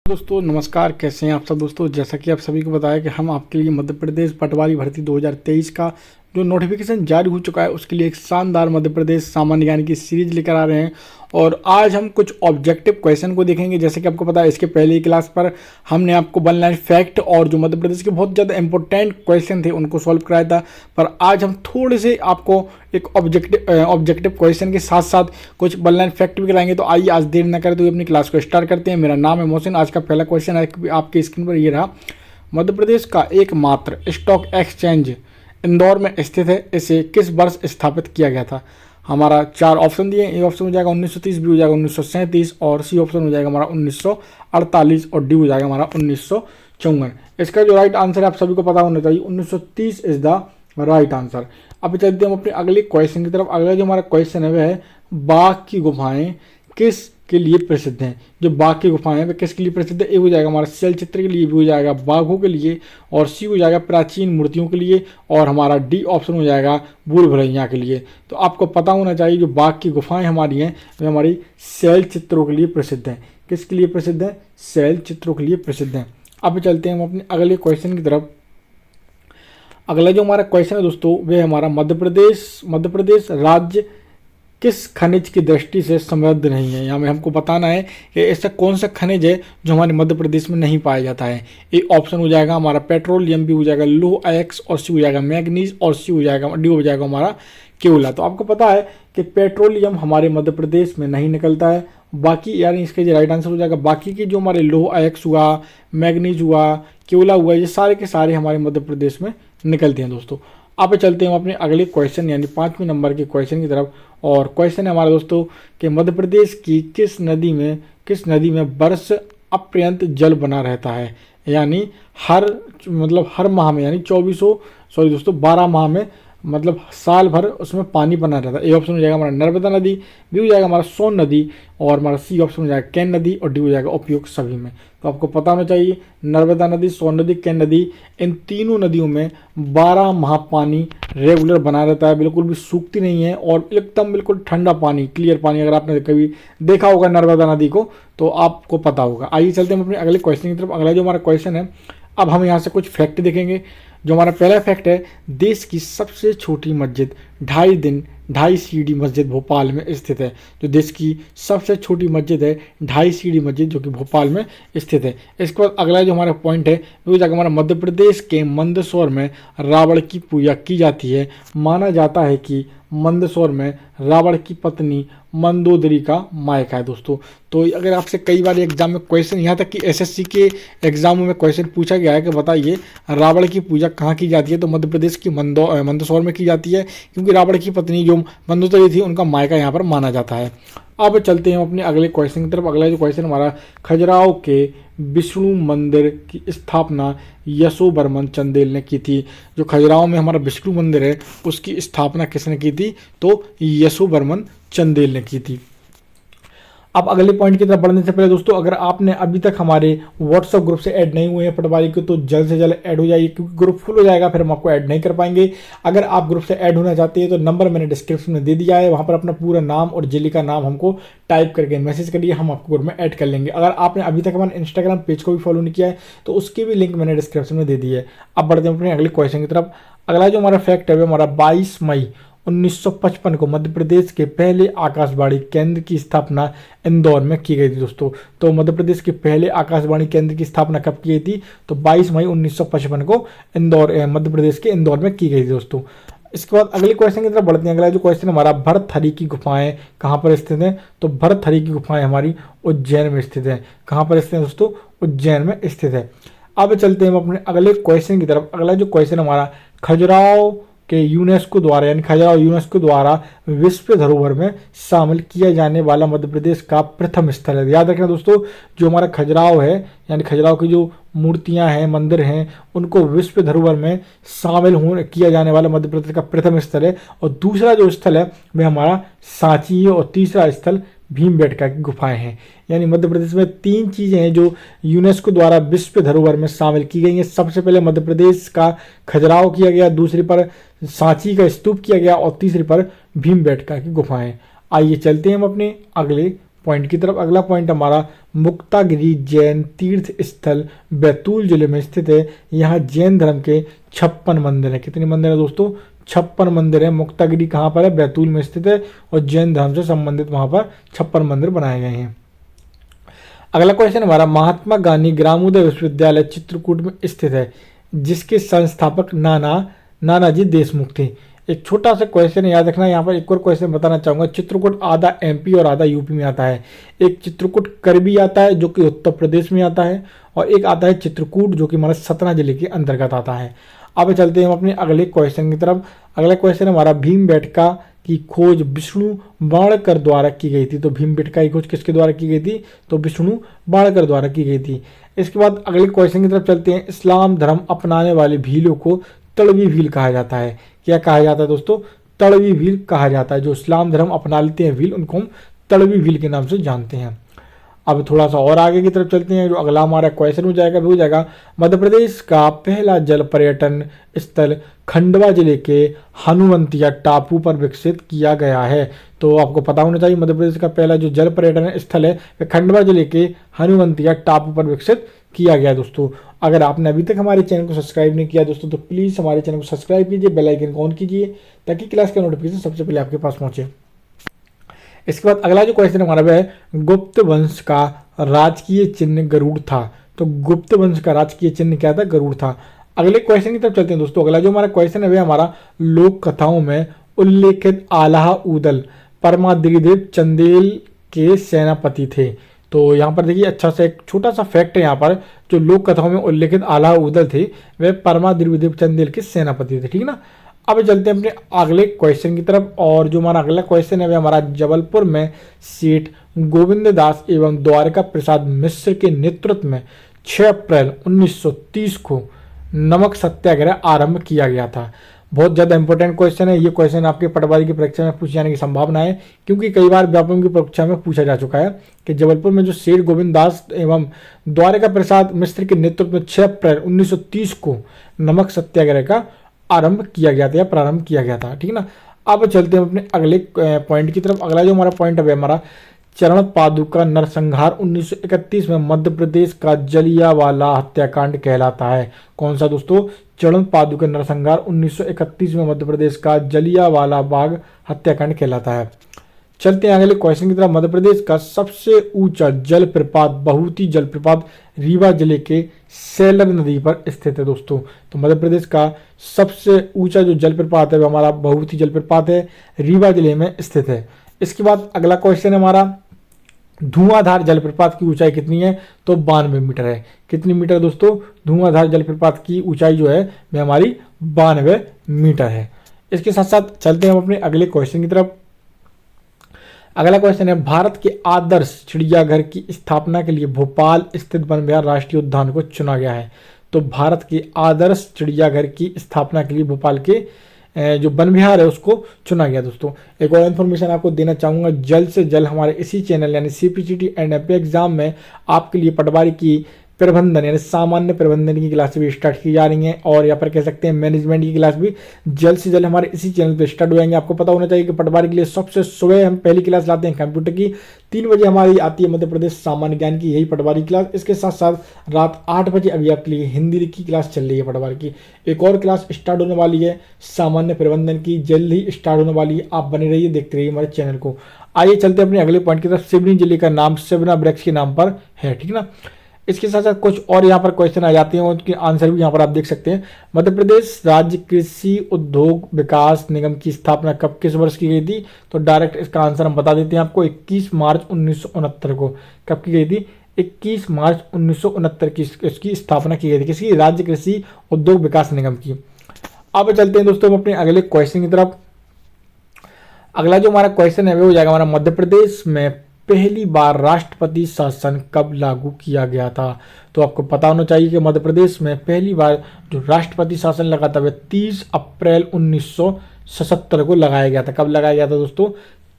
दोस्तों नमस्कार, कैसे हैं आप सब दोस्तों। जैसा कि आप सभी को बताया कि हम आपके लिए मध्य प्रदेश पटवारी भर्ती 2023 का जो नोटिफिकेशन जारी हो चुका है उसके लिए एक शानदार मध्य प्रदेश सामान्य ज्ञान की सीरीज लेकर आ रहे हैं। और आज हम कुछ ऑब्जेक्टिव क्वेश्चन को देखेंगे। जैसे कि आपको पता है इसके पहले ही क्लास पर हमने आपको वन लाइन फैक्ट और जो मध्य प्रदेश के बहुत ज़्यादा इंपॉर्टेंट क्वेश्चन थे उनको सॉल्व कराया था। पर आज हम थोड़े से आपको एक ऑब्जेक्टिव क्वेश्चन के साथ साथ कुछ वन लाइन फैक्ट भी कराएंगे। तो आइए आज देर न करें तो अपनी क्लास को स्टार्ट करते हैं। मेरा नाम है मोहसिन। आज का पहला क्वेश्चन है आपकी स्क्रीन पर ये रहा। मध्य प्रदेश का एकमात्र स्टॉक एक्सचेंज इंदौर में स्थित है, इसे किस वर्ष स्थापित किया गया था। हमारा चार ऑप्शन दिए। ए ऑप्शन हो जाएगा 1930, बी हो जाएगा 1937 और सी ऑप्शन हो जाएगा हमारा 1948 और डी हो जाएगा हमारा 1954। इसका जो राइट आंसर है आप सभी को पता होना चाहिए, 1930 इज द राइट आंसर। अब चलते हैं हम अपने अगले क्वेश्चन की तरफ। अगला जो हमारा क्वेश्चन है वह है बाघ की गुफाएं किस के लिए प्रसिद्ध हैं। जो बाघ की गुफाएं हैं वे किसके लिए प्रसिद्ध है। ए हो जाएगा हमारा शैल चित्र के लिए, बी हो जाएगा बाघों के लिए और सी हो जाएगा प्राचीन मूर्तियों के लिए और हमारा डी ऑप्शन हो जाएगा भूल भुलैया के लिए। तो आपको पता होना चाहिए जो बाघ की गुफाएं हमारी हैं वे हमारी शैल चित्रों के लिए प्रसिद्ध हैं। किसके लिए प्रसिद्ध है, शैल चित्रों के लिए प्रसिद्ध हैं। अब चलते हैं हम अपने अगले क्वेश्चन की तरफ। अगला जो हमारा क्वेश्चन है दोस्तों वह हमारा मध्य प्रदेश राज्य किस खनिज की दृष्टि से समृद्ध नहीं है। यहाँ में हमको बताना है कि ऐसा कौन सा खनिज है जो हमारे मध्य प्रदेश में नहीं पाया जाता है। ए ऑप्शन हो जाएगा हमारा पेट्रोलियम, बी हो जाएगा लोह अयस्क और सी हो जाएगा मैग्नीज और डी हो जाएगा हमारा केवला। तो आपको पता है कि पेट्रोलियम हमारे मध्य प्रदेश में नहीं निकलता है। बाकी यानी इसका जो राइट आंसर हो जाएगा बाकी के जो हमारे लोह अयस्क हुआ, मैग्नीज हुआ, केवला हुआ, ये सारे के सारे हमारे मध्य प्रदेश में निकलते हैं दोस्तों। अब चलते हैं हम अपने अगले क्वेश्चन यानी 5वें नंबर के क्वेश्चन की तरफ। और क्वेश्चन है हमारा दोस्तों कि मध्य प्रदेश की किस नदी में वर्ष अपर्यंत जल बना रहता है। यानी हर माह में यानी 12 माह में मतलब साल भर उसमें पानी बना रहता है। ए ऑप्शन हो जाएगा हमारा नर्मदा नदी, बी हो जाएगा हमारा सोन नदी और हमारा सी ऑप्शन हो जाएगा कैन नदी और डी हो जाएगा उपयुक्त सभी में। तो आपको पता होना चाहिए नर्मदा नदी, सोन नदी, कैन नदी, इन तीनों नदियों में 12 माह पानी रेगुलर बना रहता है, बिल्कुल भी सूखती नहीं है और एकदम बिल्कुल ठंडा पानी, क्लियर पानी। अगर आपने कभी देखा होगा नर्मदा नदी को तो आपको पता होगा। आइए चलते हैं अपने अगले क्वेश्चन की तरफ। अगला जो हमारा क्वेश्चन है, अब हम यहाँ से कुछ फैक्ट देखेंगे। जो हमारा पहला फैक्ट है, देश की सबसे छोटी मस्जिद 2.5 सीढ़ी मस्जिद भोपाल में स्थित है। जो देश की सबसे छोटी मस्जिद है 2.5 सीढ़ी मस्जिद जो कि भोपाल में स्थित है। इसके बाद अगला जो हमारा पॉइंट है वो जाकर हमारा मध्य प्रदेश के मंदसौर में रावण की पूजा की जाती है। माना जाता है कि मंदसौर में रावण की पत्नी मंदोदरी का मायका है दोस्तों। तो अगर आपसे कई बार एग्जाम में क्वेश्चन, यहाँ तक कि एसएससी के एग्जामों में क्वेश्चन पूछा गया है कि बताइए रावण की पूजा कहाँ की जाती है, तो मध्य प्रदेश की मंदसौर में की जाती है, क्योंकि रावण की पत्नी जो मंदोदरी थी उनका मायका यहाँ पर माना जाता है। अब चलते हैं अपने अगले क्वेश्चन की तरफ। अगला जो क्वेश्चन हमारा, खजुराहो के विष्णु मंदिर की स्थापना यशोवर्मन चंदेल ने की थी। जो खजुराहो में हमारा विष्णु मंदिर है उसकी स्थापना किसने की थी, तो यशोवर्मन चंदेल ने की थी। अब अगले पॉइंट की तरफ बढ़ने से पहले दोस्तों, अगर आपने अभी तक हमारे व्हाट्सएप ग्रुप से ऐड नहीं हुए हैं पटवारी के, तो जल्द से जल्द ऐड हो जाइए, क्योंकि ग्रुप फुल हो जाएगा फिर हम आपको ऐड नहीं कर पाएंगे। अगर आप ग्रुप से ऐड होना चाहते हैं तो नंबर मैंने डिस्क्रिप्शन में दे दिया है, वहाँ पर अपना पूरा नाम और जिले का नाम हमको टाइप करके मैसेज करिए, हम आपको ग्रुप में ऐड कर लेंगे। अगर आपने अभी तक हमारे इंस्टाग्राम पेज को भी फॉलो नहीं किया है तो उसकी भी लिंक मैंने डिस्क्रिप्शन में दे दी है। अब बढ़ते हैं अपने अगले क्वेश्चन की तरफ। अगला जो हमारा फैक्ट है वो हमारा 22 मई 1955 को मध्य प्रदेश के पहले आकाशवाणी केंद्र की स्थापना इंदौर में की गई थी दोस्तों। तो मध्य प्रदेश के पहले आकाशवाणी केंद्र की स्थापना कब की गई थी, तो 22 मई 1955 को मध्य प्रदेश के इंदौर में की गई थी दोस्तों। इसके बाद अगले क्वेश्चन की तरफ बढ़ते हैं। अगला जो क्वेश्चन हमारा, भरथरी की गुफाएं कहाँ पर स्थित हैं, तो भरथरी की गुफाएं हमारी उज्जैन में स्थित है। कहाँ पर स्थित है दोस्तों, उज्जैन में स्थित है। अब चलते हैं हम अपने अगले क्वेश्चन की तरफ। अगला जो क्वेश्चन हमारा, खजुराहो के यूनेस्को द्वारा यानी खजुराहो यूनेस्को द्वारा विश्व धरोहर में शामिल किया जाने वाला मध्य प्रदेश का प्रथम स्थल है। याद रखना दोस्तों, जो हमारा खजुराहो है यानी खजुराहो की जो मूर्तियां हैं, मंदिर हैं, उनको विश्व धरोहर में शामिल किया जाने वाला मध्य प्रदेश का प्रथम स्थल है। और दूसरा जो स्थल है वह हमारा सांची है और तीसरा स्थल भीमबेटका की गुफाएं हैं। यानी मध्य प्रदेश में 3 चीज़ें हैं जो यूनेस्को द्वारा विश्व धरोहर में शामिल की गई हैं। सबसे पहले मध्य प्रदेश का खजुराहो किया गया, दूसरी पर सांची का स्तूप किया गया और तीसरी पर भीमबेटका की गुफाएं। आइए चलते हैं हम अपने अगले पॉइंट की तरफ। अगला पॉइंट हमारा मुक्तागिरी जैन तीर्थ स्थल बैतूल जिले में स्थित है। यहाँ जैन धर्म के 56 मंदिर है। कितने मंदिर है दोस्तों? 56 मंदिर है। मुक्तागिरी कहाँ पर है? बैतूल में स्थित है और जैन धर्म से संबंधित वहाँ पर 56 मंदिर बनाए गए हैं। अगला क्वेश्चन हमारा महात्मा गांधी ग्रामोदय विश्वविद्यालय चित्रकूट में स्थित है, जिसके संस्थापक नानाजी देशमुख थे। एक छोटा सा क्वेश्चन याद रखना, यहाँ पर एक और क्वेश्चन बताना चाहूंगा। चित्रकूट आधा एमपी और आधा यूपी में आता है। एक चित्रकूट करबी आता है जो कि उत्तर प्रदेश में आता है, और एक आता है चित्रकूट जो कि हमारा सतना जिले के अंतर्गत आता है। अब चलते हैं हम अपने अगले क्वेश्चन की तरफ। अगला क्वेश्चन हमारा भीमबेटका की खोज विष्णु बाणकर द्वारा की गई थी। तो भीमबेटका की खोज किसके द्वारा की गई थी? तो विष्णु बाणकर द्वारा की गई थी। इसके बाद अगले क्वेश्चन की तरफ चलते हैं। इस्लाम धर्म अपनाने वाले भीलों को तड़वी भील कहा जाता है। क्या कहा जाता है दोस्तों? तड़वी भील कहा जाता है। जो इस्लाम धर्म अपना लेते हैं भील, उनको हम तड़वी भील के नाम से जानते हैं। अब थोड़ा सा और आगे की तरफ चलते हैं। जो अगला हमारा क्वेश्चन हो जाएगा मध्य प्रदेश का पहला जल पर्यटन स्थल खंडवा जिले के हनुवंतिया टापू पर विकसित किया गया है। तो आपको पता होना चाहिए मध्य प्रदेश का पहला जो जल पर्यटन स्थल है वह खंडवा जिले के हनुवंतिया टापू पर विकसित किया गया। दोस्तों अगर आपने अभी तक हमारे चैनल को सब्सक्राइब नहीं किया दोस्तों, तो प्लीज़ हमारे चैनल को सब्सक्राइब कीजिए, बेल आइकन को ऑन कीजिए, ताकि क्लास का नोटिफिकेशन सबसे पहले आपके पास पहुंचे। इसके बाद अगला जो क्वेश्चन हमारा वह है गुप्त वंश का राजकीय चिन्ह गरुड़ था। तो गुप्त वंश का राजकीय चिन्ह क्या था? गरुड़ था। अगले क्वेश्चन की तरफ चलते हैं दोस्तों। अगला जो हमारा क्वेश्चन है वह हमारा लोक कथाओं में उल्लेखित आल्हा उदल परमाद्रिदेव चंदेल के सेनापति थे। तो यहाँ पर देखिए अच्छा सा एक छोटा सा फैक्ट है। यहाँ पर जो लोक कथाओं में उल्लेखित आल्हा उदल थे वे परमाद्रिदेव चंदेल के सेनापति थे। ठीक है ना। अब चलते हैं अपने अगले क्वेश्चन की तरफ। और जो हमारा अगला क्वेश्चन है वह हमारा जबलपुर में सेठ गोविंद दास एवं द्वारका प्रसाद मिश्र के नेतृत्व में 6 अप्रैल 1930 को नमक सत्याग्रह आरंभ किया गया था। बहुत ज़्यादा इंपॉर्टेंट क्वेश्चन है। ये क्वेश्चन आपके पटवारी की परीक्षा में पूछे जाने की संभावना है, क्योंकि कई बार व्यापम की परीक्षा में पूछा जा चुका है कि जबलपुर में जो सेठ गोविंद दास एवं द्वारका प्रसाद मिश्र के नेतृत्व में 6 अप्रैल 1930 को नमक सत्याग्रह का आरंभ किया गया था या प्रारंभ किया गया था। ठीक है ना। अब चलते हैं अपने अगले पॉइंट की तरफ। अगला जो हमारा पॉइंट है हमारा चरण पादुका नरसंहार 1931 में मध्य प्रदेश का जलियांवाला हत्याकांड कहलाता है। कौन सा दोस्तों? चरण पादुका नरसंहार 1931 में मध्य प्रदेश का जलियांवाला बाग हत्याकांड कहलाता है। चलते हैं अगले क्वेश्चन की तरफ। मध्य प्रदेश का सबसे ऊंचा जलप्रपात बहुती जलप्रपात रीवा जिले के सेलर नदी पर स्थित है दोस्तों। तो मध्य प्रदेश का सबसे ऊंचा जो जलप्रपात है वो हमारा बहुती जलप्रपात है, रीवा जिले में स्थित है। इसके बाद अगला क्वेश्चन है हमारा धुआंधार जलप्रपात की ऊंचाई कितनी है? तो 92 मीटर है। कितनी मीटर दोस्तों? धुआंधार जलप्रपात की ऊंचाई जो है वह हमारी 92 मीटर है। इसके साथ साथ चलते हैं हम अपने अगले क्वेश्चन की तरफ। अगला क्वेश्चन है भारत के आदर्श चिड़ियाघर की स्थापना के लिए भोपाल स्थित वन विहार राष्ट्रीय उद्यान को चुना गया है। तो भारत के आदर्श चिड़ियाघर की स्थापना के लिए भोपाल के जो वन विहार है उसको चुना गया। दोस्तों एक और इन्फॉर्मेशन आपको देना चाहूँगा, जल्द से जल्द हमारे इसी चैनल यानी CPCT एंड AP एग्जाम में आपके लिए पटवारी की प्रबंधन यानी सामान्य प्रबंधन की क्लास भी स्टार्ट की जा रही हैं, और यहाँ पर कह सकते हैं मैनेजमेंट की क्लास भी जल्द से जल्द हमारे इसी चैनल पर स्टार्ट हो जाएंगे। आपको पता होना चाहिए कि पटवारी के लिए सबसे सुबह हम पहली क्लास लाते हैं कंप्यूटर की, 3 बजे हमारी आती है मध्य प्रदेश सामान्य ज्ञान की, यही पटवारी क्लास। इसके साथ साथ रात 8 बजे अभी आपके लिए हिंदी की क्लास चल रही है पटवारी की। एक और क्लास स्टार्ट होने वाली है सामान्य प्रबंधन की, जल्द ही स्टार्ट होने वाली है। आप बने रहिए, देखते रहिए हमारे चैनल को। आइए चलते हैं अपने अगले पॉइंट की तरफ। सिवनी जिले का नाम सिवना वृक्ष के नाम पर है। ठीक ना। इसके साथ साथ कुछ और यहाँ पर क्वेश्चन आ जाते हैं, उनके आंसर भी यहाँ पर आप देख सकते हैं। मध्य प्रदेश राज्य कृषि उद्योग विकास निगम की स्थापना कब किस वर्ष की गई थी? तो डायरेक्ट इसका आंसर हम बता देते हैं आपको, 21 मार्च 1969 को। कब की गई थी? 21 मार्च 1969 की इसकी स्थापना की गई थी। किसकी? राज्य कृषि उद्योग विकास निगम की। अब चलते हैं दोस्तों अपने अगले क्वेश्चन की तरफ। अगला जो हमारा क्वेश्चन है वो हो जाएगा हमारा मध्य प्रदेश में पहली बार राष्ट्रपति शासन कब लागू किया गया था? तो आपको पता होना चाहिए कि मध्य प्रदेश में पहली बार जो राष्ट्रपति शासन लगा था वह 30 अप्रैल 1977 को लगाया गया था। कब लगाया गया था दोस्तों?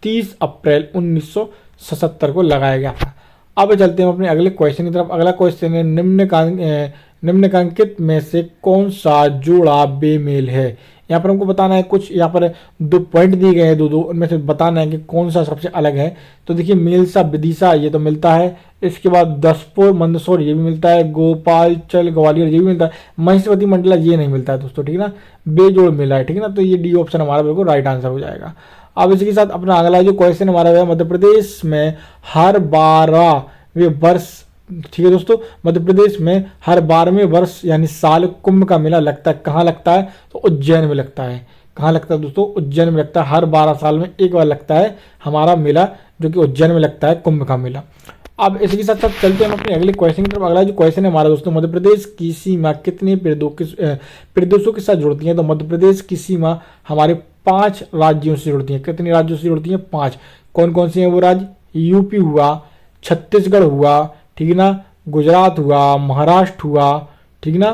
30 अप्रैल 1977 को लगाया गया था। अब चलते हैं अपने अगले क्वेश्चन की तरफ। अगला क्वेश्चन है निम्नलिखित में से कौन सा जोड़ा बेमेल है? यहाँ पर हमको बताना है कुछ, यहाँ पर 2 पॉइंट दिए गए हैं, दो उनमें से बताना है कि कौन सा सबसे अलग है। तो देखिए मेलसा विदिशा ये तो मिलता है, इसके बाद दसपुर मंदसौर ये भी मिलता है, गोपालचल ग्वालियर ये भी मिलता है, महेश्वती मंडला ये नहीं मिलता है दोस्तों, ठीक है ना, बेजोड़ मिला है, ठीक है ना। तो ये डी ऑप्शन हमारा बिल्कुल राइट आंसर हो जाएगा। अब इसी के साथ अपना अगला जो क्वेश्चन हमारा है, मध्य प्रदेश में हर 12वें वर्ष, ठीक है दोस्तों, मध्य प्रदेश में हर 12वें वर्ष यानी साल कुंभ का मेला लगता है, कहाँ लगता है, तो उज्जैन में लगता है। कहाँ लगता है दोस्तों, उज्जैन में लगता है, हर 12 साल में एक बार लगता है हमारा मेला, जो कि उज्जैन में लगता है कुंभ का मेला। अब इसी के साथ साथ चलते हैं हम अपने अगले क्वेश्चन की तरफ। अगला जो क्वेश्चन है हमारा दोस्तों, मध्य प्रदेश की सीमा कितने प्रदेशों के साथ जुड़ती है। तो मध्य प्रदेश की सीमा हमारे 5 राज्यों से जुड़ती है। कितने राज्यों से जुड़ती है, 5। कौन कौन से हैं वो राज्य, यूपी हुआ, छत्तीसगढ़ हुआ, ठीक है ना, गुजरात हुआ, महाराष्ट्र हुआ, ठीक है ना,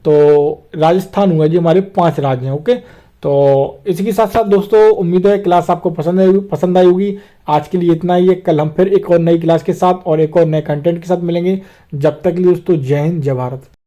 तो राजस्थान हुआ, जी हमारे 5 राज्य हैं। ओके, तो इसी के साथ साथ दोस्तों उम्मीद है क्लास आपको पसंद आई होगी। आज के लिए इतना ही है, कल हम फिर एक और नई क्लास के साथ और एक और नए कंटेंट के साथ मिलेंगे। जब तक के लिए दोस्तों जय हिंद जय भारत।